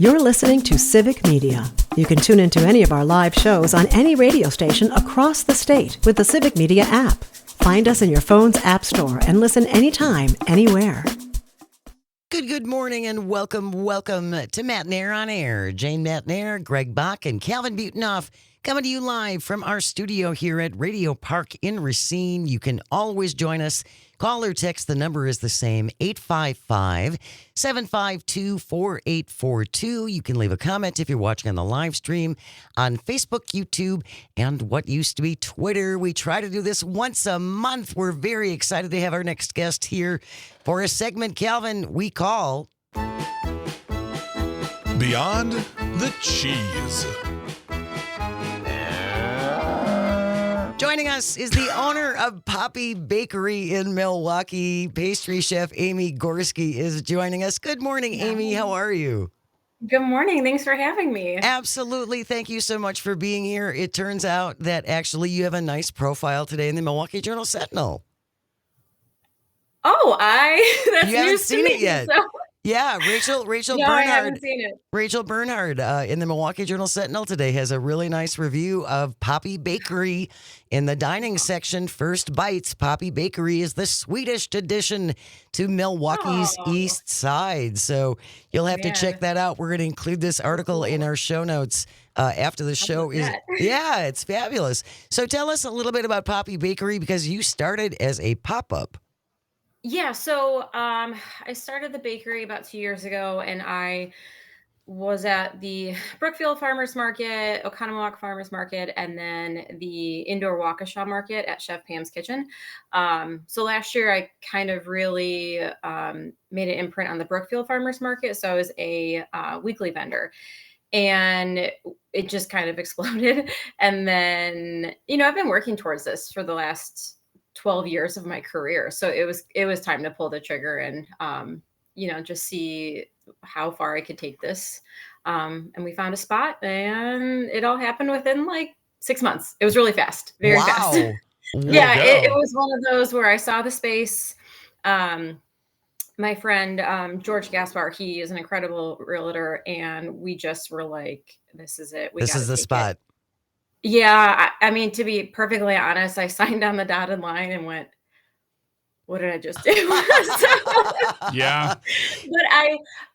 You're listening to Civic Media. You can tune into any of our live shows on any radio station across the state with the Civic Media app. Find us in your phone's app store and listen anytime, anywhere. Good morning and welcome to Matt Nair on Air. Jane Matt Nair, Greg Bach, and Calvin Butonoff coming to you live from our studio here at Radio Park in Racine. You can always join us. Call or text. The number is the same, 855-752-4842. You can leave a comment if you're watching on the live stream on Facebook, YouTube, and what used to be Twitter. We try to do this once a month. We're very excited to have our next guest here for a segment, Calvin, we call Beyond the Cheese. Joining us is the owner of Poppy Bakery in Milwaukee. Pastry chef Amy Gorski is joining us. Good morning, Amy. How are you? Good morning. Thanks for having me. Absolutely. Thank you so much for being here. It turns out that actually you have a nice profile today in the Milwaukee Journal-Sentinel. Oh, that's You haven't news to seen me. it yet. So, Yeah, Rachel no, I Bernhard. haven't seen it. Rachel Bernhard in the Milwaukee Journal-Sentinel today has a really nice review of Poppy Bakery in the dining section. First Bites. Poppy Bakery is the Swedish addition to Milwaukee's East Side. So you'll have to check that out. We're going to include this article in our show notes after the show is. Yeah, it's fabulous. So tell us a little bit about Poppy Bakery because you started as a pop-up. Yeah, so I started the bakery about 2 years ago, and I was at the Brookfield Farmers Market, Oconomowoc Farmers Market, and then the Indoor Waukesha Market at Chef Pam's Kitchen. So last year, I kind of really made an imprint on the Brookfield Farmers Market. So I was a weekly vendor, and it just kind of exploded. And then, I've been working towards this for the last 12 years of my career. So it was time to pull the trigger and, just see how far I could take this. And we found a spot and it all happened within like 6 months. It was really fast, very fast. Yeah, it was one of those where I saw the space. My friend, George Gaspar, he is an incredible realtor. And we just were like, this is it. This is the spot. Yeah, I mean, to be perfectly honest, I signed on the dotted line and went, what did I just do? Yeah. But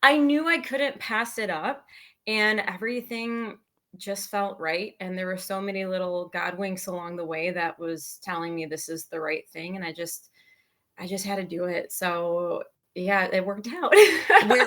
I knew I couldn't pass it up, and everything just felt right. And there were so many little God winks along the way that was telling me this is the right thing. And I just had to do it. So yeah, it worked out.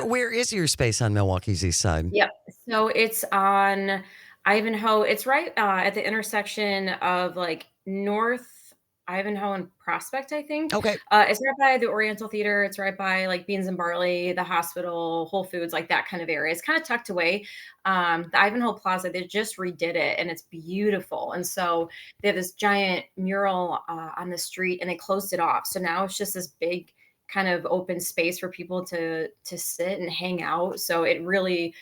Where is your space on Milwaukee's East Side? Yep. So it's on Ivanhoe. It's right at the intersection of like North Ivanhoe and Prospect, I think. Okay. It's right by the Oriental Theater. It's right by like Beans and Barley, the hospital, Whole Foods, like that kind of area. It's kind of tucked away. The Ivanhoe Plaza, they just redid it and it's beautiful. And so they have this giant mural on the street and they closed it off. So now it's just this big kind of open space for people to sit and hang out. So it really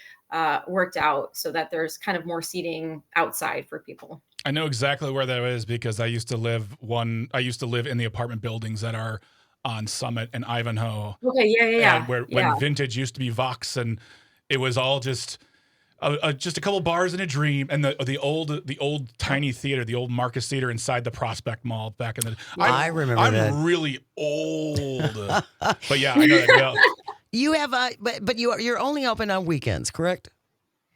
worked out so that there's kind of more seating outside for people. I know exactly where that is because I used to live in the apartment buildings that are on Summit and Ivanhoe. Okay, yeah. When Vintage used to be Vox, and it was all just a couple bars and a dream, and the old tiny theater, the old Marcus Theater inside the Prospect Mall back in the. I remember that. I'm really old, but yeah, I know that. Yeah. You have but you're only open on weekends, correct?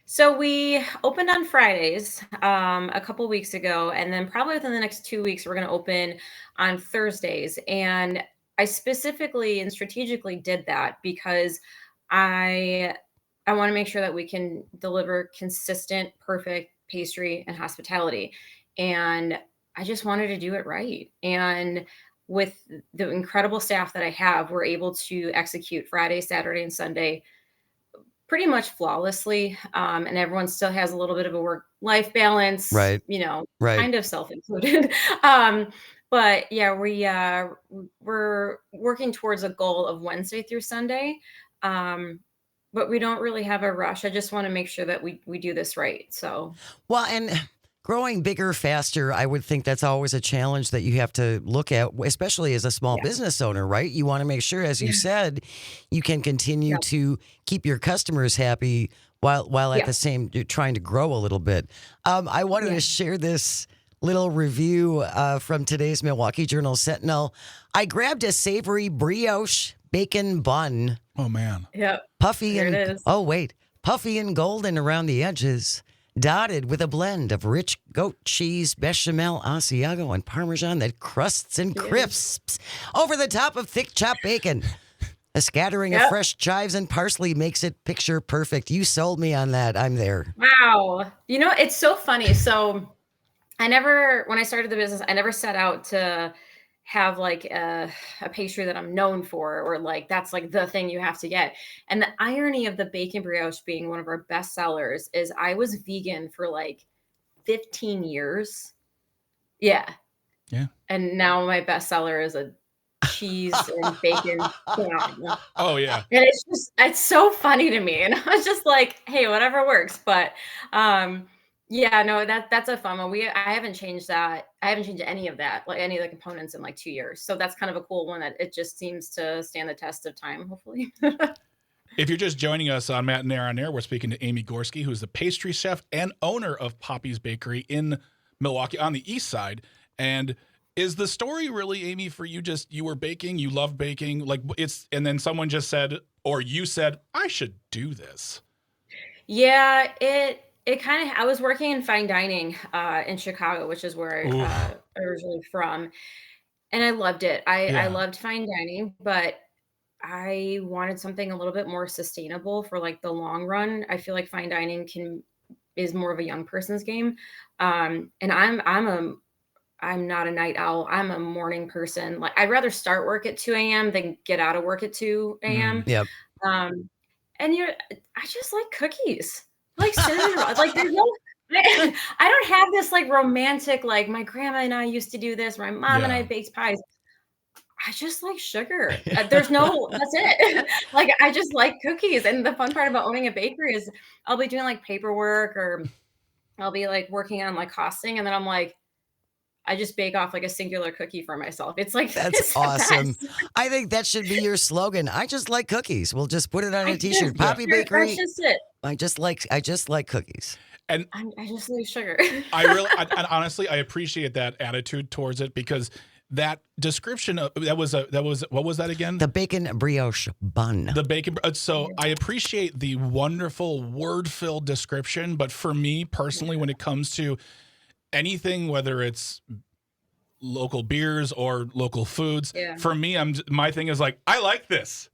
So we opened on Fridays a couple weeks ago, and then probably within the next 2 weeks, we're going to open on Thursdays. And I specifically and strategically did that because I want to make sure that we can deliver consistent, perfect pastry and hospitality. And I just wanted to do it right. And with the incredible staff that I have, we're able to execute Friday, Saturday, and Sunday pretty much flawlessly. And everyone still has a little bit of a work-life balance, right? Kind of self-included. But yeah, we're working towards a goal of Wednesday through Sunday. But we don't really have a rush. I just want to make sure that we do this right. So, well, and growing bigger, faster, I would think that's always a challenge that you have to look at, especially as a small business owner, right? You want to make sure, as you said, you can continue to keep your customers happy while at Yeah. the same trying to grow a little bit. I wanted to share this little review from today's Milwaukee Journal Sentinel. I grabbed a savory brioche bacon bun, Oh man. Yep. puffy There and it is. puffy and golden around the edges, dotted with a blend of rich goat cheese, bechamel, Asiago, and Parmesan that crusts and crisps over the top of thick chopped bacon. A scattering of Yep. fresh chives and parsley makes it picture perfect. You sold me on that. I'm there. Wow. It's so funny. So when I started the business, I never set out to have like a pastry that I'm known for, or like that's like the thing you have to get. And the irony of the bacon brioche being one of our best sellers is I was vegan for like 15 years. Yeah. Yeah. And now my best seller is a cheese and bacon bun. Oh yeah. And it's so funny to me. And I was just like, hey, whatever works. But yeah, no, that's a fun one. I haven't changed that. I haven't changed any of that, like any of the components in like 2 years. So that's kind of a cool one that it just seems to stand the test of time, hopefully. If you're just joining us on Matt and Air on Air, we're speaking to Amy Gorski, who's the pastry chef and owner of Poppy's Bakery in Milwaukee on the east side. And is the story really, Amy, for you just you were baking, you love baking, like and then someone just said, or you said, I should do this? Yeah, it kind of, I was working in fine dining in Chicago, which is where I'm originally from. And I loved it. I loved fine dining, but I wanted something a little bit more sustainable for like the long run. I feel like fine dining is more of a young person's game. And I'm not a night owl. I'm a morning person. Like I'd rather start work at 2 a.m. than get out of work at 2 a.m. Yep. And I just like cookies. Like cinnamon rolls. Like there's no I don't have this like romantic, like my grandma and I used to do this, my mom and I baked pies. I just like sugar. That's it. Like I just like cookies. And the fun part about owning a bakery is I'll be doing like paperwork, or I'll be like working on like costing, and then I'm like, I just bake off like a singular cookie for myself. It's like, That's it's the awesome. best. I think that should be your slogan. I just like cookies. We'll just put it on a t-shirt. Yeah, Poppy Bakery. That's just it. I just like cookies. And I just like sugar. I honestly, I appreciate that attitude towards it, because that description of that was what was that again? The bacon brioche bun. The bacon. So I appreciate the wonderful word-filled description, but for me personally, when it comes to anything, whether it's local beers or local foods, for me, my thing is like, I like this.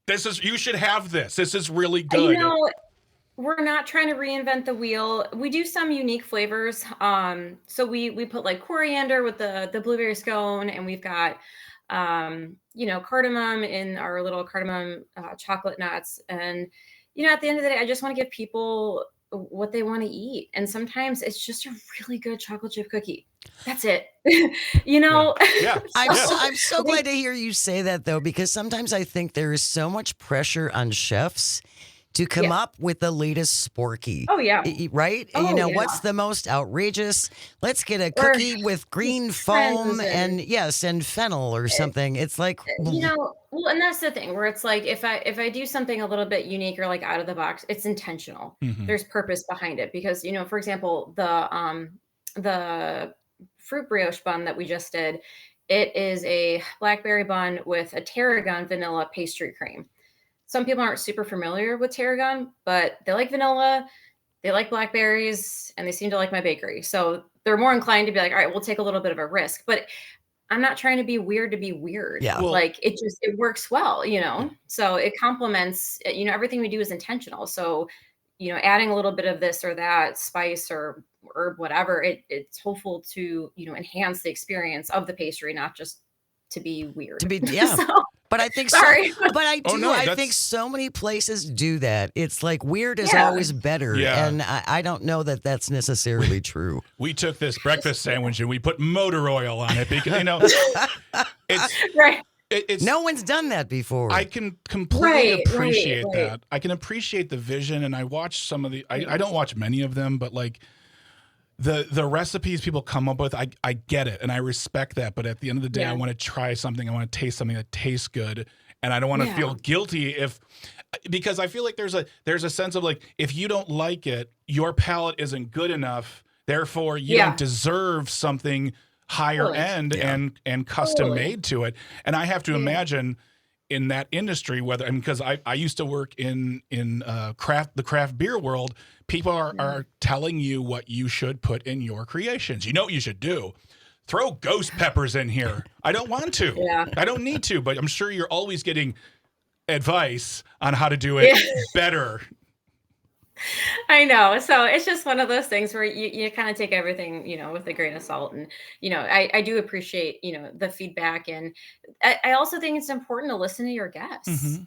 You should have this. This is really good. We're not trying to reinvent the wheel. We do some unique flavors. So we put like coriander with the blueberry scone, and we've got cardamom in our little cardamom chocolate nuts. And at the end of the day, I just want to give people what they want to eat. And sometimes it's just a really good chocolate chip cookie. That's it. Yeah. I'm so glad to hear you say that, though, because sometimes I think there is so much pressure on chefs to come up with the latest sporky. Oh, yeah. Right? Oh, what's the most outrageous? Let's get a cookie with green foam and fennel or something. It's like, well, and that's the thing where it's like, if I do something a little bit unique or like out of the box, it's intentional. Mhm. There's purpose behind it, because, for example, the fruit brioche bun that we just did, it is a blackberry bun with a tarragon vanilla pastry cream. Some people aren't super familiar with tarragon, but they like vanilla, they like blackberries, and they seem to like my bakery. So they're more inclined to be like, all right, we'll take a little bit of a risk. But I'm not trying to be weird to be weird. Yeah. Well, like it works well, So it complements, everything we do is intentional. So, adding a little bit of this or that spice or herb, whatever, it's hopeful to, enhance the experience of the pastry, not just to be weird. But I think Sorry. I think so many places do that. It's like weird is always better. Yeah. And I don't know that that's necessarily true. We took this breakfast sandwich and we put motor oil on it because, it's Right. It's no one's done that before. I can completely appreciate right. that. I can appreciate the vision, and I watch some of the. I don't watch many of them, but like the recipes people come up with, I get it and I respect that. But at the end of the day, I want to try something. I want to taste something that tastes good, and I don't want to feel guilty if because I feel like there's a sense of like, if you don't like it, your palate isn't good enough. Therefore, you don't deserve something higher end and custom made to it. And I have to imagine in that industry, because I used to work in the craft beer world, people are telling you what you should put in your creations. You know what you should do? Throw ghost peppers in here. I don't want to. I don't need to, but I'm sure you're always getting advice on how to do it better. I know. So it's just one of those things where you kind of take everything, with a grain of salt. And, I do appreciate, the feedback. And I also think it's important to listen to your guests,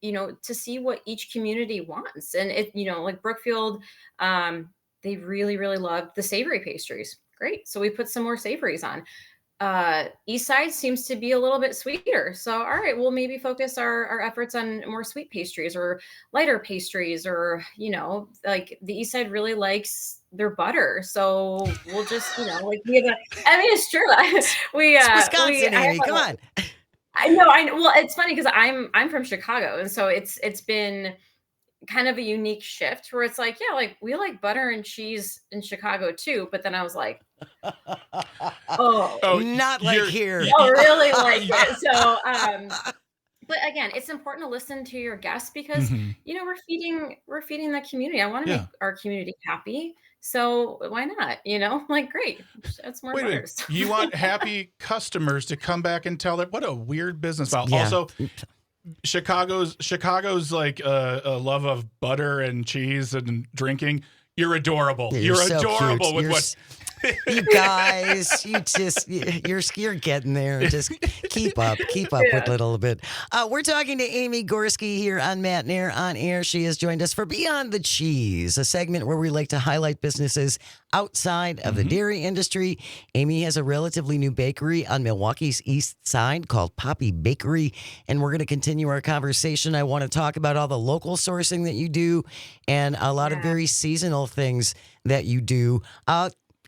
to see what each community wants. And like Brookfield, they really, really love the savory pastries. Great. So we put some more savories on. East Side seems to be a little bit sweeter. So, all right, we'll maybe focus our efforts on more sweet pastries or lighter pastries, or, like the East Side really likes their butter. So we'll just, we have it's true. It's Wisconsin, Amy, come on. I know. Well, it's funny because I'm from Chicago. And so it's been kind of a unique shift where it's like, like we like butter and cheese in Chicago too. But then I was like, not like here. Really like it. So, but again, it's important to listen to your guests because, we're feeding the community. I want to make our community happy. So why not? Like, great. That's more butters. You want happy customers to come back and tell that what a weird business model. Yeah. Also, Chicago's like a love of butter and cheese and drinking. You're adorable. You're so adorable cute. What. You guys, you're getting there. Just keep up with it a little bit. We're talking to Amy Gorski here on Matt and Air on Air. She has joined us for Beyond the Cheese, a segment where we like to highlight businesses outside of the dairy industry. Amy has a relatively new bakery on Milwaukee's east side called Poppy Bakery, and we're going to continue our conversation. I want to talk about all the local sourcing that you do and a lot of very seasonal things that you do.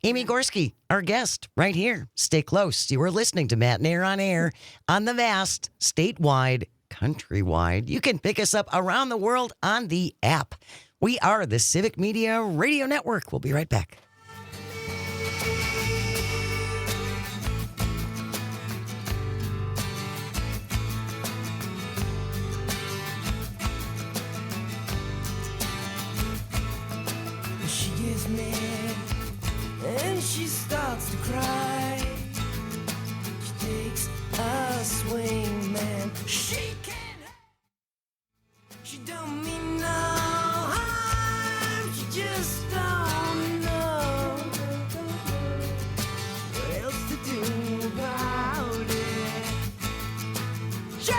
Amy Gorski, our guest, right here. Stay close. You are listening to Matt and Air on the vast, statewide, countrywide. You can pick us up around the world on the app. We are the Civic Media Radio Network. We'll be right back. She gives me and she starts to cry. She takes a swing, man. She don't mean no harm. She just don't know what else to do about it. Jane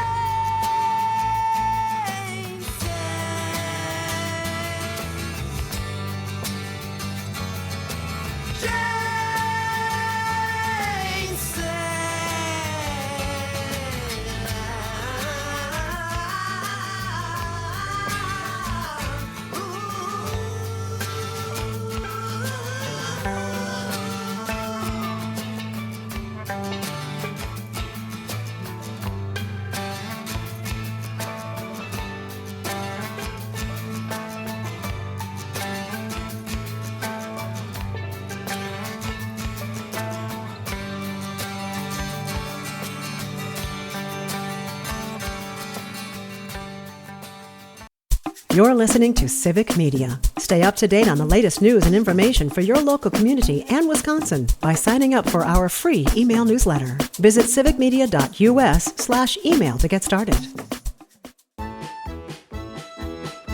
You're listening to Civic Media. Stay up to date on the latest news and information for your local community and Wisconsin by signing up for our free email newsletter. Visit civicmedia.us/email to get started.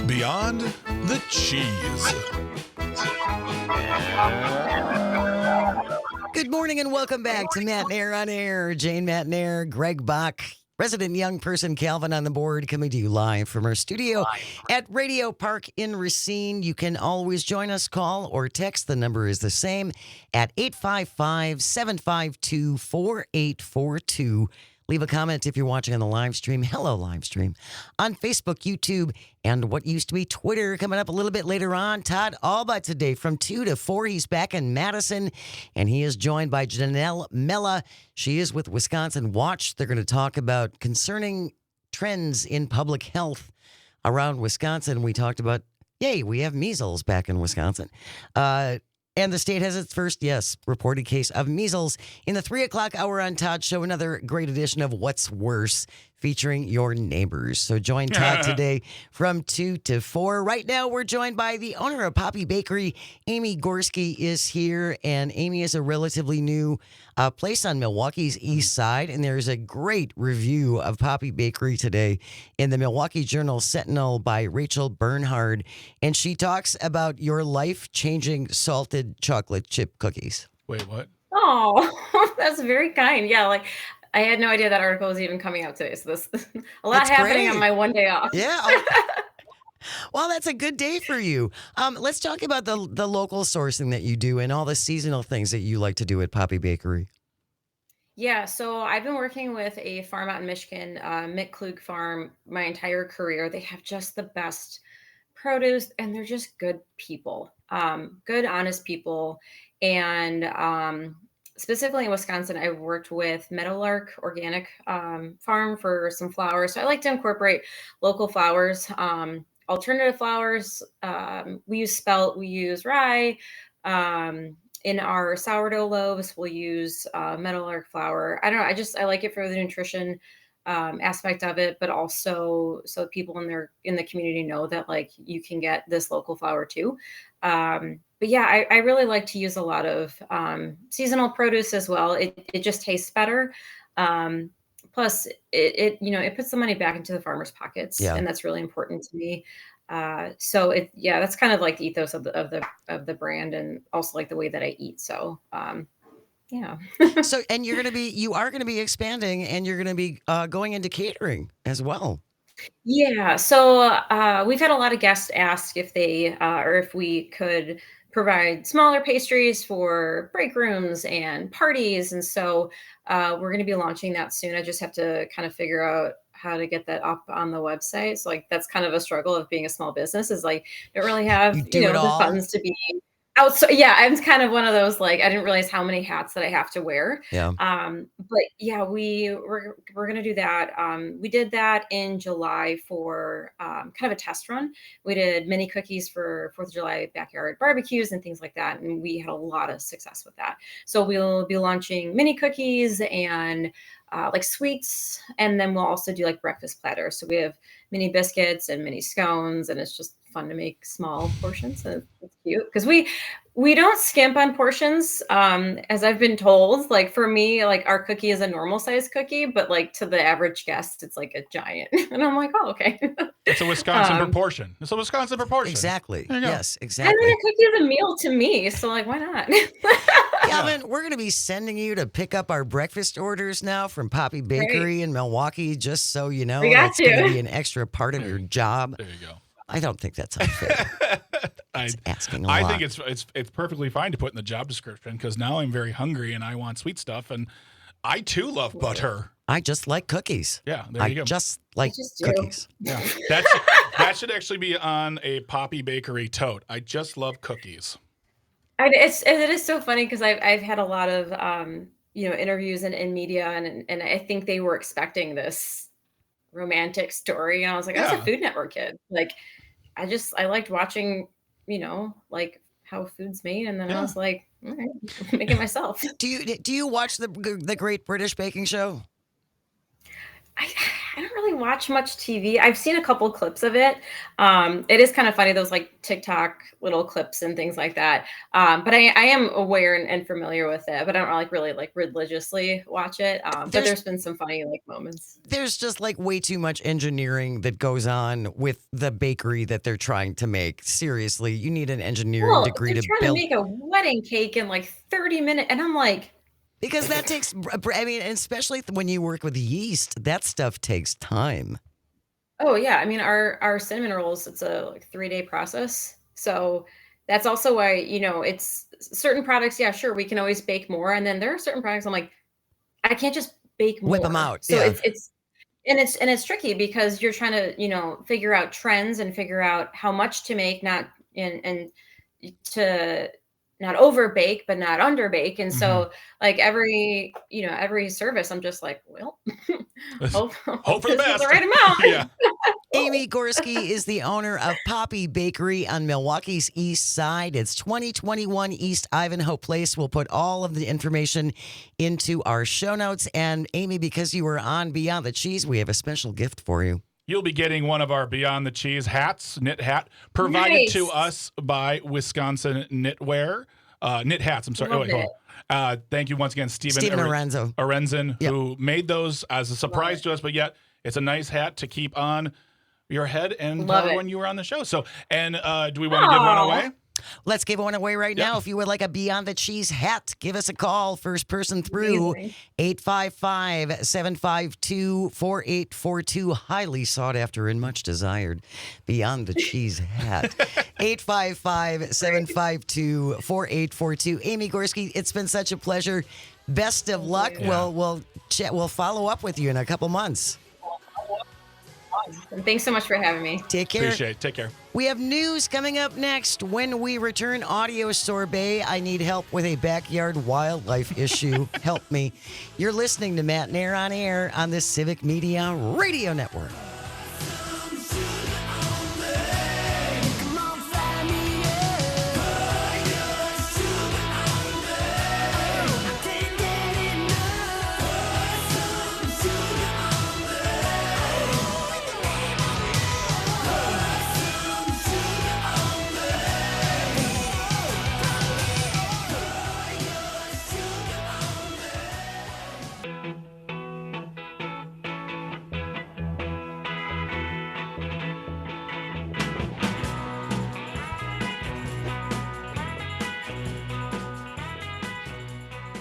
Beyond the Cheese. Good morning and welcome back to Matt and Air on Air. Jane Matt and Air, Greg Bach, resident young person Calvin on the board, coming to you live from our studio at Radio Park in Racine. You can always join us, call or text. The number is the same at 855-752-4842. Leave a comment if you're watching on the live stream. Hello, live stream. On Facebook, YouTube, and what used to be Twitter. Coming up a little bit later on, Todd Alba today from 2 to 4. He's back in Madison, and he is joined by Janelle Mella. She is with Wisconsin Watch. They're going to talk about concerning trends in public health around Wisconsin. We talked about, yay, we have measles back in Wisconsin. And the state has its first, reported case of measles. In the 3 o'clock hour on Todd's show, another great edition of What's Worse, featuring your neighbors. So join Todd today from 2 to 4. Right now, we're joined by the owner of Poppy Bakery. Amy Gorski is here, and Amy is a relatively new place on Milwaukee's east side, and there's a great review of Poppy Bakery today in the Milwaukee Journal Sentinel by Rachel Bernhard, and she talks about your life-changing salted chocolate chip cookies. Wait, what? Oh, that's very kind. Yeah, like I had no idea that article was even coming out today. So this a lot That's happening great. on my one day off. Yeah. Well, that's a good day for you. Let's talk about the local sourcing that you do and all the seasonal things that you like to do at Poppy Bakery. Yeah, so I've been working with a farm out in Michigan, Mick Klug Farm, my entire career. They have just the best produce, and they're just good people, good, honest people. And specifically in Wisconsin, I worked with Meadowlark Organic Farm for some flowers. So I like to incorporate local flowers, alternative flowers. We use spelt, we use rye. In our sourdough loaves, we'll use Meadowlark flour. I don't know. I like it for the nutrition aspect of it, but also so people in the community know that like you can get this local flour too. But yeah, I really like to use a lot of seasonal produce as well. It just tastes better. Plus, it puts the money back into the farmers' pockets, Yeah. and that's really important to me. So that's kind of like the ethos of the brand, and also like the way that I eat. So yeah. So, and you are going to be expanding, and you're going to be going into catering as well. Yeah. So we've had a lot of guests ask if they or if we could provide smaller pastries for break rooms and parties. And so we're going to be launching that soon. I just have to kind of figure out how to get that up on the website. So like that's kind of a struggle of being a small business, is like don't really have You do it the all? funds to be out. So yeah, I'm kind of one of those, like I didn't realize how many hats that I have to wear. Yeah. But yeah, we're gonna do that. We did that in July for kind of a test run. We did mini cookies for 4th of July backyard barbecues and things like that, and we had a lot of success with that. So we'll be launching mini cookies and like sweets, and then we'll also do like breakfast platters. So we have mini biscuits and mini scones, and it's just fun to make small portions, and it's cute because we don't skimp on portions, as I've been told. Like for me, like our cookie is a normal size cookie, but like to the average guest, it's like a giant. And I'm like, oh, okay. It's a Wisconsin proportion. It's a Wisconsin proportion. Exactly. There you go. Yes, I exactly. mean, a cookie is a meal to me, so like, why not? Calvin, we're going to be sending you to pick up our breakfast orders now from Poppy Bakery in Milwaukee, just so you know. We got That's going to you. be an extra part of your job. There you go. I don't think that's unfair. I Asking a lot. think it's perfectly fine to put in the job description, because now I'm very hungry and I want sweet stuff, and I too love butter. I just like cookies. Yeah, there you go. Just like just do. cookies. Yeah, that should actually be on a Poppy Bakery tote. I just love cookies. It is so funny because I've had a lot of interviews in media, and I think they were expecting this romantic story, and I was like, I was Yeah. a Food Network kid. Like I liked watching, like how food's made, and then I Yeah. was like, all right, make it myself. Do you watch the Great British Baking Show? I don't really watch much TV. I've seen a couple clips of it. It is kind of funny, those like TikTok little clips and things like that. But I am aware and familiar with it, but I don't really like religiously watch it. But there's been some funny like moments. There's just like way too much engineering that goes on with the bakery that they're trying to make. Seriously, you need an engineering degree they're to trying build. to make a wedding cake in like 30 minutes, and I'm like, Because that takes, I mean, especially when you work with yeast, that stuff takes time. oh yeah. I mean, our cinnamon rolls, it's a like 3-day process. So that's also why, it's certain products. Yeah, sure, we can always bake more. And then there are certain products I'm like, I can't just bake more. Whip 'em out, So yeah. it's tricky because you're trying to, figure out trends and figure out how much to make, not and to not over bake, but not under bake. And Mm-hmm. so like every service, I'm just like, well, hope Hope for the this is best. the right amount. Yeah. Amy Gorski is the owner of Poppy Bakery on Milwaukee's East Side. It's 2021 East Ivanhoe Place. We'll put all of the information into our show notes. And Amy, because you were on Beyond the Cheese, we have a special gift for you. You'll be getting one of our Beyond the Cheese hats, knit hat, provided Nice. to us by Wisconsin Knitwear. Knit hats, I'm sorry. Love Wait, hold on. Thank you once again, Stephen Arenzo. Arenzen, Yep. who made those as a surprise to us, but yet it's a nice hat to keep on your head and Love it. when you were on the show. So, and do we want to give one Aw. away? Let's give one away right now. If you would like a Beyond the Cheese hat, give us a call. First person through, Amazing. 855-752-4842. Highly sought after and much desired Beyond the Cheese hat. 855-752-4842. Amy Gorski, it's been such a pleasure. Best of luck. Yeah. We'll follow up with you in a couple months. And thanks so much for having me. Take care. Appreciate it. Take care. We have news coming up next. When we return, Audio Sorbet. I need help with a backyard wildlife issue. Help me. You're listening to Matt Nair on Air on the Civic Media Radio Network. Come on, fly me I can't get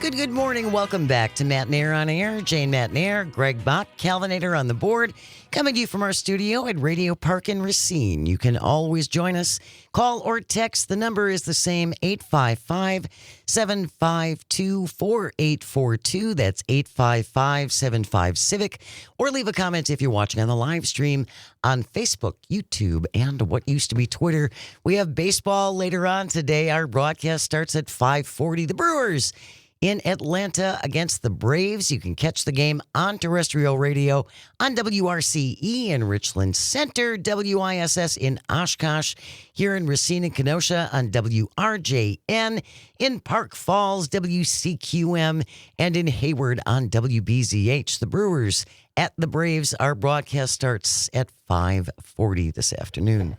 Good morning. Welcome back to Matt Nair on Air. Jane Matt Nair, Greg Bach, Calvinator on the board. Coming to you from our studio at Radio Park in Racine. You can always join us. Call or text. The number is the same, 855-752-4842. That's 855-75-CIVIC. Or leave a comment if you're watching on the live stream on Facebook, YouTube, and what used to be Twitter. We have baseball later on today. Our broadcast starts at 5:40. The Brewers in Atlanta against the Braves. You can catch the game on terrestrial radio on WRCE in Richland Center, WISS in Oshkosh, here in Racine and Kenosha on WRJN, in Park Falls, WCQM, and in Hayward on WBZH. The Brewers at the Braves. Our broadcast starts at 5:40 this afternoon.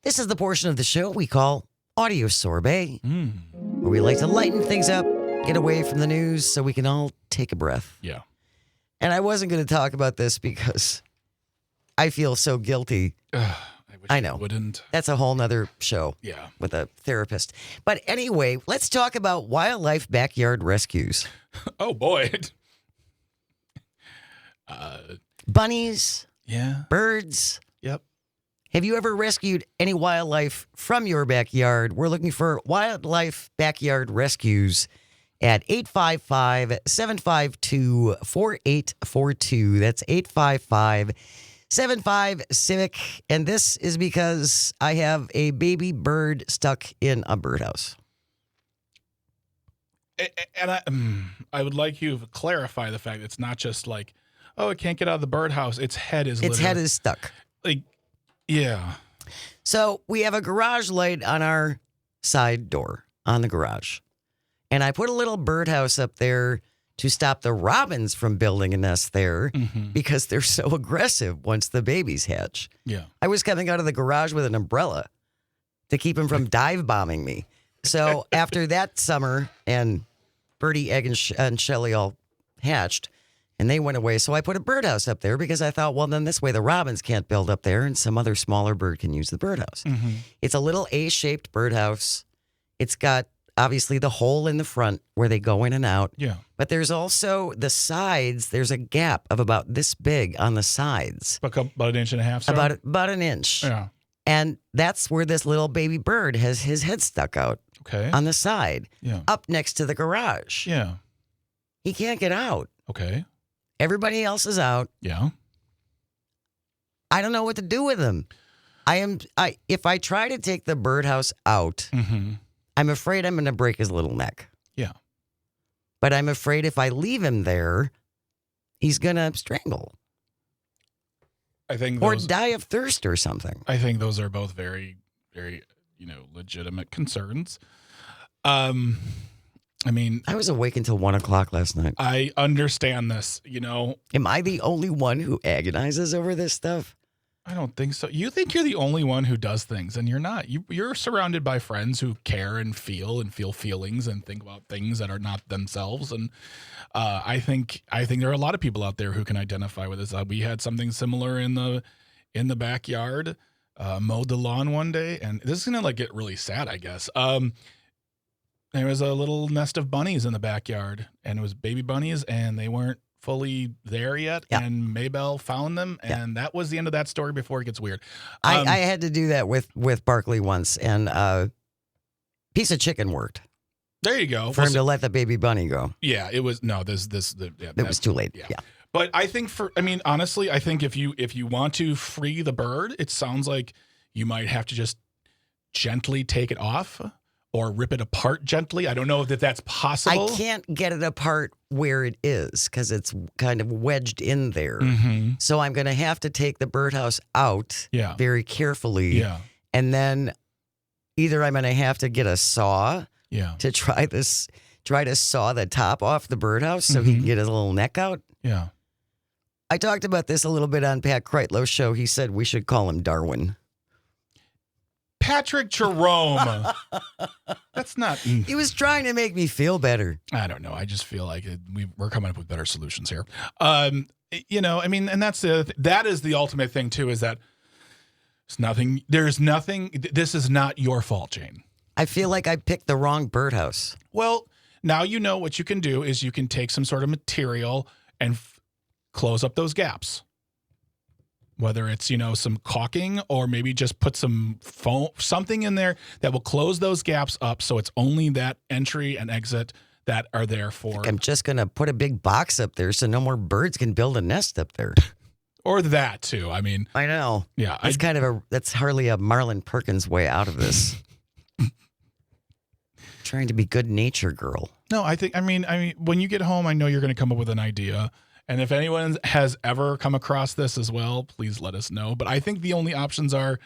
This is the portion of the show we call Audio Sorbet, where we like to lighten things up, get away from the news so we can all take a breath. Yeah. And I wasn't going to talk about this because I feel so guilty. I wish I you know. wouldn't. That's a whole nother show Yeah. with a therapist. But anyway, let's talk about wildlife backyard rescues. Oh, boy. Bunnies, Yeah. birds. Yep. Have you ever rescued any wildlife from your backyard? We're looking for wildlife backyard rescues at 855-752-4842. That's 855-75-CIVIC. And this is because I have a baby bird stuck in a birdhouse. And I would like you to clarify the fact it's not just like, oh, it can't get out of the birdhouse. Its head is Its head literally- is stuck. like, yeah. So we have a garage light on our side door on the garage. And I put a little birdhouse up there to stop the robins from building a nest there because they're so aggressive once the babies hatch. Yeah. I was coming out of the garage with an umbrella to keep them from dive bombing me. So after that summer, and Birdie, Egg, and Shelly all hatched, and they went away. So I put a birdhouse up there because I thought, well, then this way the robins can't build up there and some other smaller bird can use the birdhouse. It's a little A-shaped birdhouse. It's got obviously the hole in the front where they go in and out. Yeah. But there's also the sides. There's a gap of about this big on the sides, About an inch and a half. So? about an inch. Yeah. And that's where this little baby bird has his head stuck out Okay. on the side, Yeah. up next to the garage. Yeah. He can't get out. Okay. Everybody else is out. Yeah. I don't know what to do with him. If I try to take the birdhouse out, Mm-hmm. I'm afraid I'm going to break his little neck. Yeah. But I'm afraid if I leave him there, he's going to strangle I think or those, die of thirst or something. I think those are both very, very, legitimate concerns. I mean, I was awake until 1 o'clock last night. I understand this, Am I the only one who agonizes over this stuff? I don't think so. You think you're the only one who does things, and you're not. You're surrounded by friends who care and feel feelings and think about things that are not themselves. And I think there are a lot of people out there who can identify with this. We had something similar in the backyard. Mowed the lawn one day, and this is gonna get really sad, I guess. There was a little nest of bunnies in the backyard, and it was baby bunnies, and they weren't fully there yet. Yeah. And Maybelle found them, and that was the end of that story before it gets weird. I had to do that with Barkley once, and piece of chicken worked There you go. for him to let the baby bunny go. Yeah, it was no. It was too late. Yeah. But I think honestly, I think if you want to free the bird, it sounds like you might have to just gently take it off or rip it apart gently. I don't know if that's possible. I can't get it apart where it is because it's kind of wedged in there. Mm-hmm. So I'm going to have to take the birdhouse out Yeah. very carefully. Yeah. And then either I'm going to have to get a saw Yeah. to try to saw the top off the birdhouse so he Mhm. can get his little neck out. Yeah. I talked about this a little bit on Pat Kreitlow's show. He said we should call him Darwin. Patrick Jerome. That's not. He was trying to make me feel better. I don't know. I just feel like we're coming up with better solutions here. I mean, and that is the ultimate thing too. Is that there's nothing. This is not your fault, Jane. I feel like I picked the wrong birdhouse. Well, now you know what you can do is you can take some sort of material and close up those gaps. Whether it's, some caulking or maybe just put some foam, something in there that will close those gaps up so it's only that entry and exit that are there for. I'm just going to put a big box up there so no more birds can build a nest up there. Or that too. I mean, I know. yeah. That's hardly a Marlon Perkins way out of this. Trying to be good nature girl. No, I mean, when you get home, I know you're going to come up with an idea. And if anyone has ever come across this as well, please let us know. But I think the only options are,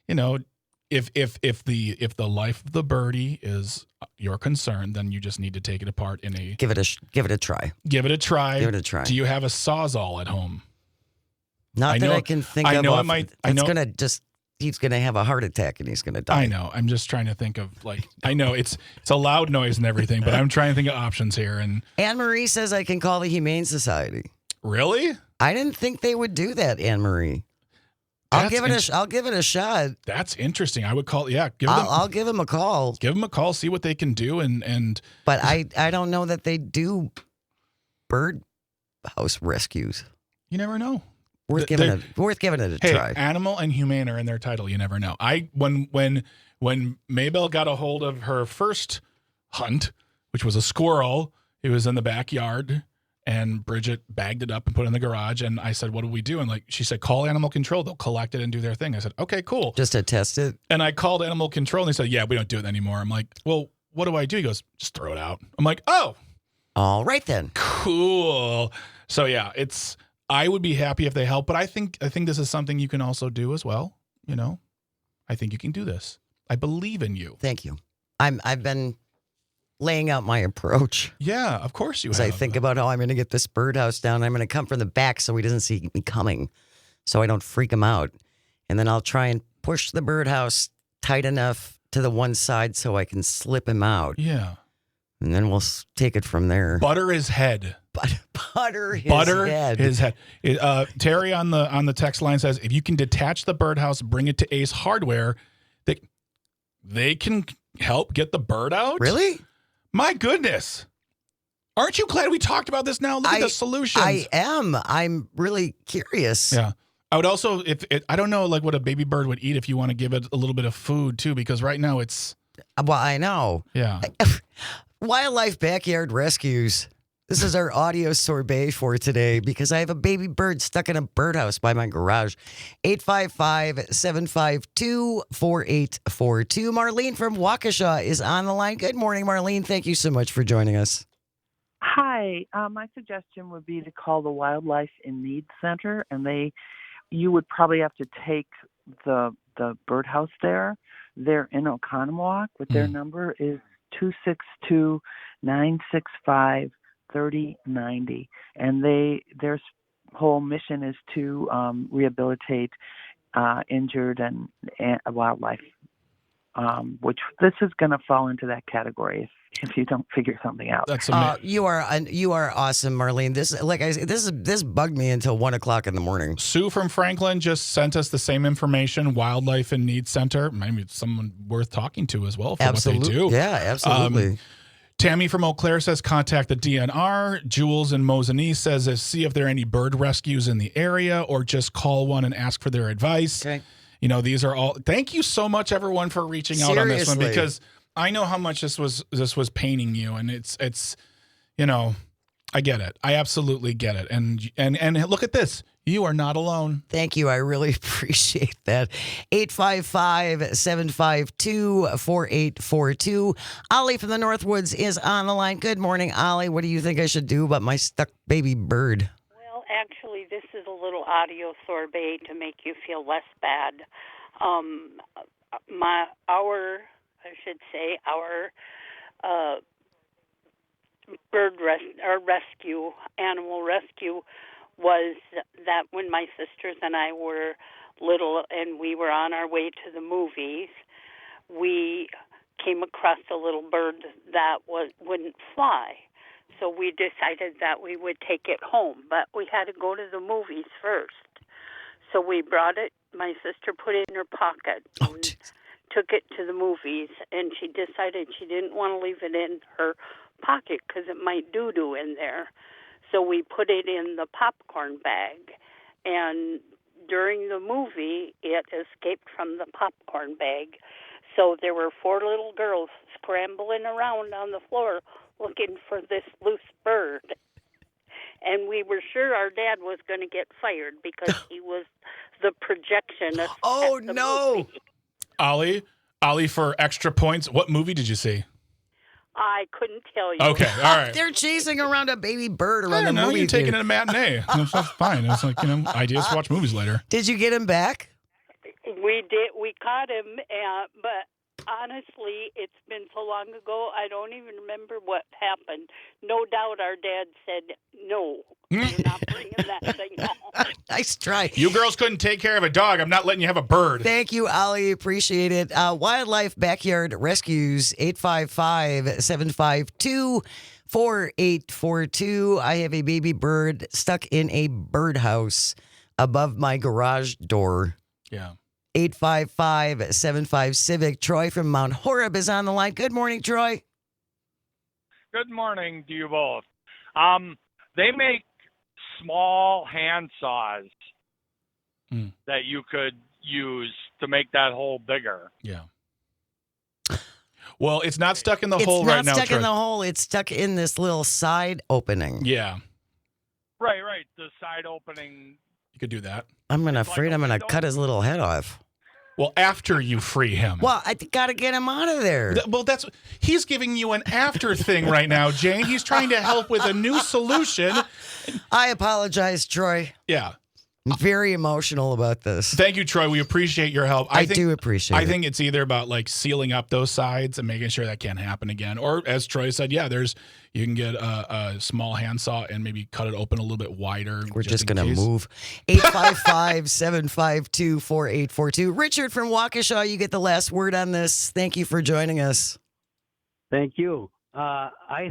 if the life of the birdie is your concern, then you just need to take it apart Give it a try. Give it a try. Give it a try. Do you have a Sawzall at home? Not that I can think of. I know it might. He's gonna have a heart attack and he's gonna die. I know. I'm just trying to think of I know it's a loud noise and everything, but I'm trying to think of options here. And Anne Marie says I can call the Humane Society. Really? I didn't think they would do that, Anne Marie. I'll give it a shot. That's interesting. I would call. Yeah, I'll give them a call. Give them a call. See what they can do. And but I don't know that they do bird house rescues. You never know. Worth giving it a try. Animal and humane are in their title. You never know. When Maybelle got a hold of her first hunt, which was a squirrel, it was in the backyard, and Bridget bagged it up and put it in the garage. And I said, "What do we do?" And she said, "Call animal control. They'll collect it and do their thing." I said, "Okay, cool." Just to test it. And I called animal control, and they said, "Yeah, we don't do it anymore." I'm like, "Well, what do I do?" He goes, "Just throw it out." I'm like, "Oh, all right then, cool." So yeah, I would be happy if they help, but I think this is something you can also do as well. I think you can do this. I believe in you. Thank you. I've been laying out my approach. Yeah, of course you have. As I think about how I'm going to get this birdhouse down, I'm going to come from the back so he doesn't see me coming, so I don't freak him out, and then I'll try and push the birdhouse tight enough to the one side so I can slip him out. Yeah, and then we'll take it from there. Butter his head. Butter his head. Terry on the text line says, if you can detach the birdhouse, bring it to Ace Hardware, they can help get the bird out. Really? My goodness. Aren't you glad we talked about this now? Look at the solutions. I am. I'm really curious. Yeah. I would also, I don't know what a baby bird would eat if you want to give it a little bit of food too, because right now it's. Well, I know. Yeah. Wildlife backyard rescues. This is our audio sorbet for today because I have a baby bird stuck in a birdhouse by my garage. 855-752-4842. Marlene from Waukesha is on the line. Good morning, Marlene. Thank you so much for joining us. Hi, my suggestion would be to call the Wildlife in Need Center, and you would probably have to take the birdhouse there. They're in Oconomowoc, but their number is 262-965-3090, and their whole mission is to rehabilitate injured and wildlife, which this is going to fall into that category if you don't figure something out. That's amazing. You are awesome, Marlene. This bugged me until 1:00 in the morning. Sue from Franklin just sent us the same information. Wildlife in Need Center. Maybe it's someone worth talking to as well for what they do. Yeah, absolutely. Tammy from Eau Claire says contact the DNR. Jules in Mosinee says see if there are any bird rescues in the area or just call one and ask for their advice. Okay. You know, these are all. Thank you so much, everyone, for reaching out on this one Seriously. because I know how much this was paining you, and it's you know, I get it. I absolutely get it. And look at this. You are not alone. Thank you. I really appreciate that. 855-752-4842. Ollie from the Northwoods is on the line. Good morning, Ollie. What do you think I should do about my stuck baby bird? Well, actually, this is a little audio sorbet to make you feel less bad. Our animal rescue was that when my sisters and I were little and we were on our way to the movies, we came across a little bird that wouldn't fly. So we decided that we would take it home, but we had to go to the movies first. So we brought it, my sister put it in her pocket and took it to the movies, and she decided she didn't want to leave it in her pocket because it might doo-doo in there. So we put it in the popcorn bag, and during the movie, it escaped from the popcorn bag. So there were 4 little girls scrambling around on the floor looking for this loose bird. And we were sure our dad was going to get fired because he was the projectionist. Oh, at the no. movie. Ollie, for extra points, what movie did you see? I couldn't tell you. Okay, all right. They're chasing around a baby bird I around the don't know. movie You're taking theater. it a matinee. That's fine. It's like, ideas to watch movies later. Did you get him back? We did. We caught him, but honestly, it's been so long ago, I don't even remember what happened. No doubt our dad said, no, you're not bringing that thing home. Nice try. You girls couldn't take care of a dog. I'm not letting you have a bird. Thank you, Ollie. Appreciate it. Wildlife Backyard Rescues, 855-752-4842. I have a baby bird stuck in a birdhouse above my garage door. Yeah. 855-75-CIVIC. Troy from Mount Horeb is on the line. Good morning, Troy. Good morning to you both. They make small hand saws that you could use to make that hole bigger. Yeah. Well, it's not stuck in the hole right now, It's not stuck Troy. in the hole. It's stuck in this little side opening. Yeah, Right. The side opening. you could do that. I'm like afraid a I'm going to window? cut his little head off. Well, after you free him. Well, I got to get him out of there. Well, he's giving you an after thing right now, Jane. He's trying to help with a new solution. I apologize, Troy. Yeah. I'm very emotional about this. Thank you, Troy. We appreciate your help. I do appreciate it. I think it's either about like sealing up those sides and making sure that can't happen again, or as Troy said, you can get a small handsaw and maybe cut it open a little bit wider. We're just in going to case. move. 855-752-4842. Richard from Waukesha, you get the last word on this. Thank you for joining us. Thank you. I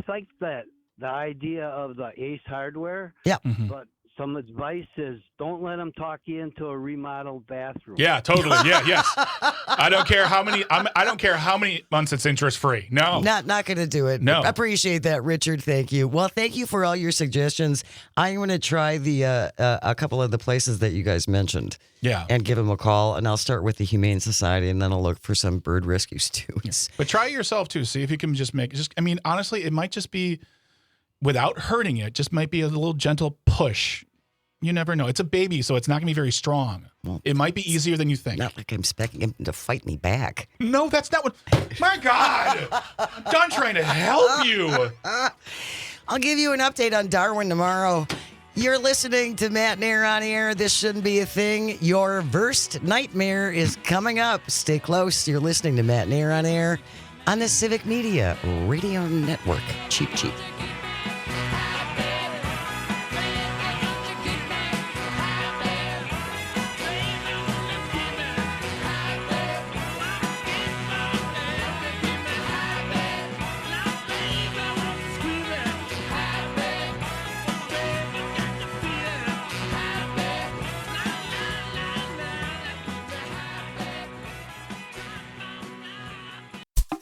like the idea of the Ace Hardware, Yeah. Mhm. but some advice is don't let them talk you into a remodeled bathroom. Yeah, totally. Yeah, yes. I don't care how many. I don't care how many months it's interest free. No. Not going to do it. No. Appreciate that, Richard. Thank you. Well, thank you for all your suggestions. I'm going to try the a couple of the places that you guys mentioned. Yeah. And give them a call, and I'll start with the Humane Society, and then I'll look for some bird rescues too. But try it yourself too. See if you can just make. I mean, honestly, it might just be without hurting it, just might be a little gentle push. You never know. It's a baby, so it's not going to be very strong. Well, it might be easier than you think. Not like I'm expecting him to fight me back. No, that's not what. My God. I'm done trying to help you. I'll give you an update on Darwin tomorrow. You're listening to Matt Nair on Air. This shouldn't be a thing. Your worst nightmare is coming up. Stay close. You're listening to Matt Nair on Air on the Civic Media Radio Network. Cheap, cheap.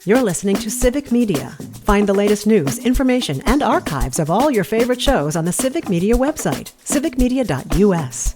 You're listening to Civic Media. Find the latest news, information, and archives of all your favorite shows on the Civic Media website, civicmedia.us.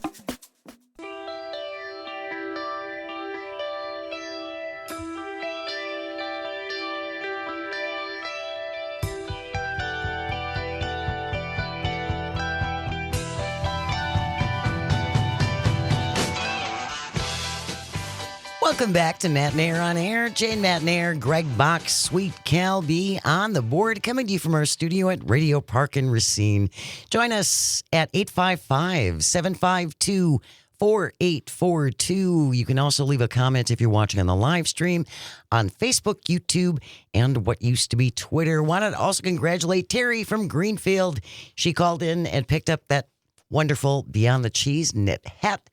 Welcome back to Matt Nair on Air. Jane Matt Nair, Greg Bach, Sweet Cal B on the board, coming to you from our studio at Radio Park in Racine. Join us at 855-752-4842. You can also leave a comment if you're watching on the live stream on Facebook, YouTube, and what used to be Twitter. Wanted to also congratulate Terry from Greenfield. She called in and picked up that wonderful Beyond the Cheese knit hat,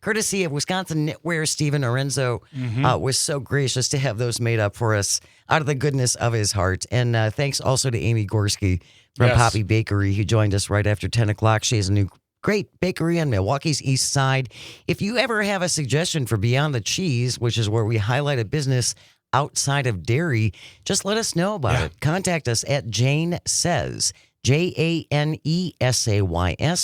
courtesy of Wisconsin Knitwear. Stephen Orenzo was so gracious to have those made up for us out of the goodness of his heart. And thanks also to Amy Gorski from Poppy Bakery, who joined us right after 10 o'clock. She has a new great bakery on Milwaukee's East Side. If you ever have a suggestion for Beyond the Cheese, which is where we highlight a business outside of dairy, just let us know about it. Contact us at Jane Says, JANESAYS,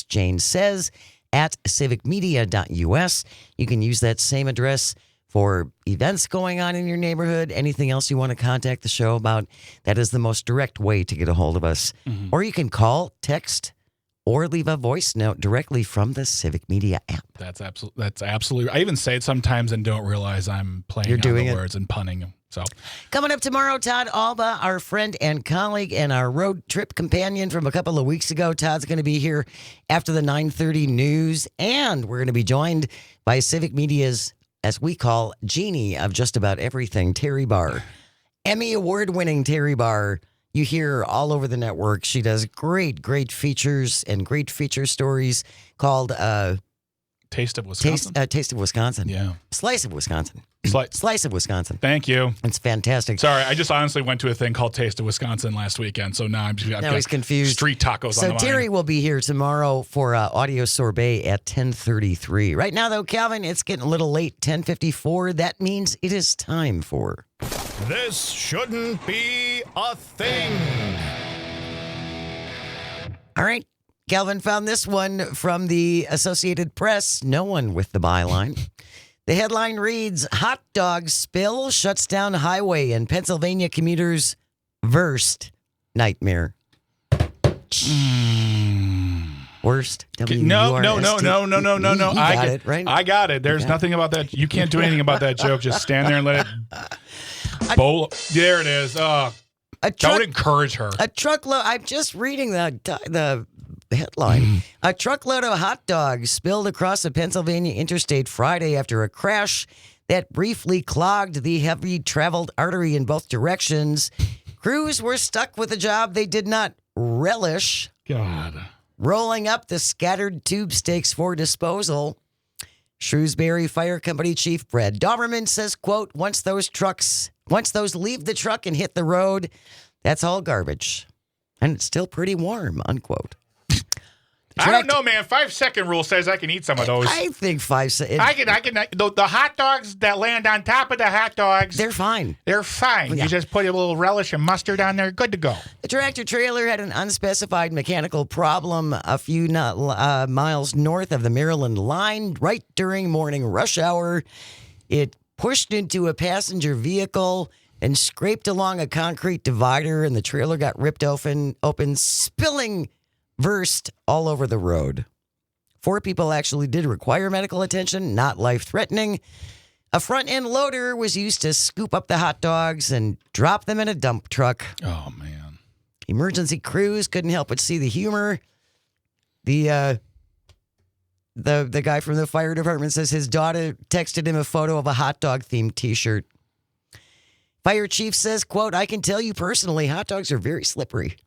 Jane Says, at civicmedia.us. You can use that same address for events going on in your neighborhood, anything else you want to contact the show about. That is the most direct way to get a hold of us. Or you can call, text, or leave a voice note directly from the Civic Media app. That's absolutely. I even say it sometimes and don't realize I'm playing on the words and punning. So coming up tomorrow, Todd Alba, our friend and colleague and our road trip companion from a couple of weeks ago. Todd's going to be here after the 9:30 news, and we're going to be joined by Civic Media's, as we call, genie of just about everything, Terry Barr. Emmy award-winning Terry Barr. You hear her all over the network. She does great features and great feature stories called Taste of Wisconsin. Taste of Wisconsin. Yeah. Slice of Wisconsin. Slice of Wisconsin. Thank you. It's fantastic. Sorry, I just honestly went to a thing called Taste of Wisconsin last weekend, so now he's confused. Street tacos on the mind. So Terry will be here tomorrow for Audio Sorbet at 10:33. Right now, though, Calvin, it's getting a little late, 10:54. That means it is time for... This shouldn't be a thing. All right. Calvin found this one from the Associated Press. No one with the byline. The headline reads, Hot dog spill shuts down highway in Pennsylvania commuters' worst nightmare. Worst? No. You got it, right? I got it. There's nothing about that. You can't do anything about that joke. Just stand there and let it bowl. There it is. Don't encourage her. A truckload. I'm just reading the headline. A truckload of hot dogs spilled across the Pennsylvania interstate Friday after a crash that briefly clogged the heavily traveled artery in both directions. Crews were stuck with a job they did not relish. God. Rolling up the scattered tube steaks for disposal. Shrewsbury Fire Company Chief Brad Doberman says, quote, once those leave the truck and hit the road, that's all garbage. And it's still pretty warm, unquote. I don't know, man. 5-second rule says I can eat some of those. I think 5 seconds. I can. The hot dogs that land on top of the hot dogs. They're fine. They're fine. Yeah. You just put a little relish and mustard on there. Good to go. The tractor trailer had an unspecified mechanical problem a few miles north of the Maryland line right during morning rush hour. It pushed into a passenger vehicle, and scraped along a concrete divider, and the trailer got ripped open, spilling versed all over the road. 4 people actually did require medical attention, not life-threatening. A front-end loader was used to scoop up the hot dogs and drop them in a dump truck. Oh, man. Emergency crews couldn't help but see the humor. The guy from the fire department says his daughter texted him a photo of a hot dog-themed T-shirt. Fire chief says, quote, "I can tell you personally, hot dogs are very slippery."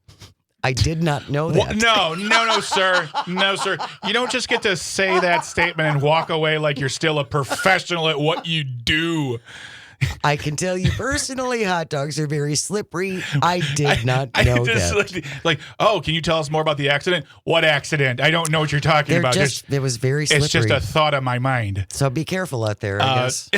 I did not know that. No, sir. No, sir. You don't just get to say that statement and walk away like you're still a professional at what you do. I can tell you personally, hot dogs are very slippery. I did not know that. Like, oh, can you tell us more about the accident? What accident? I don't know what you're talking about. It was very slippery. It's just a thought of my mind. So be careful out there, I guess.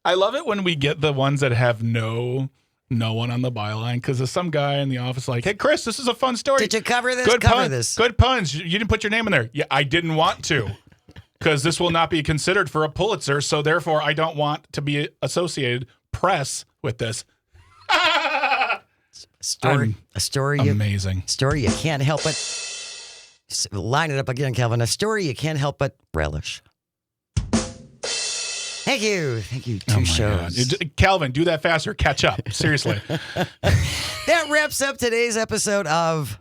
I love it when we get the ones that have no one on the byline, because there's some guy in the office like, "Hey, Chris, this is a fun story. Did you cover this? Cover this. Good puns. You didn't put your name in there." Yeah, I didn't want to, because this will not be considered for a Pulitzer, so therefore I don't want to be associated press with this. A story amazing. Story you can't help but line it up again, Calvin. A story you can't help but relish. Thank you. 2 shows. God. Calvin, do that faster. Catch up. Seriously. That wraps up today's episode of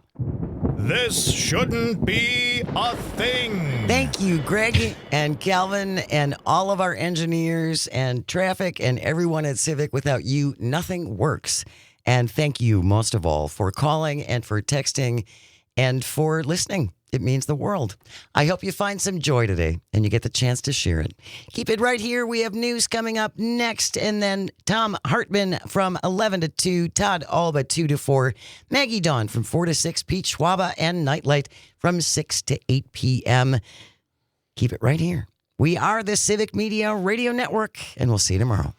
This Shouldn't Be a Thing. Thank you, Greg and Calvin and all of our engineers and traffic and everyone at Civic. Without you, nothing works. And thank you, most of all, for calling and for texting and for listening. It means the world. I hope you find some joy today and you get the chance to share it. Keep it right here. We have news coming up next. And then Tom Hartman from 11 to 2, Todd Alba 2 to 4, Maggie Dawn from 4 to 6, Pete Schwaba and Nightlight from 6 to 8 p.m. Keep it right here. We are the Civic Media Radio Network, and we'll see you tomorrow.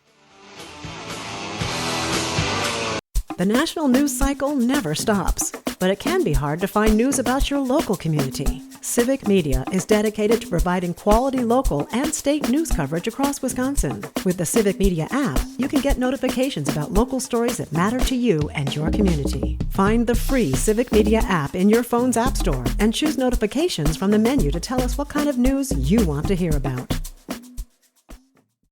The national news cycle never stops, but it can be hard to find news about your local community. Civic Media is dedicated to providing quality local and state news coverage across Wisconsin. With the Civic Media app, you can get notifications about local stories that matter to you and your community. Find the free Civic Media app in your phone's app store and choose notifications from the menu to tell us what kind of news you want to hear about.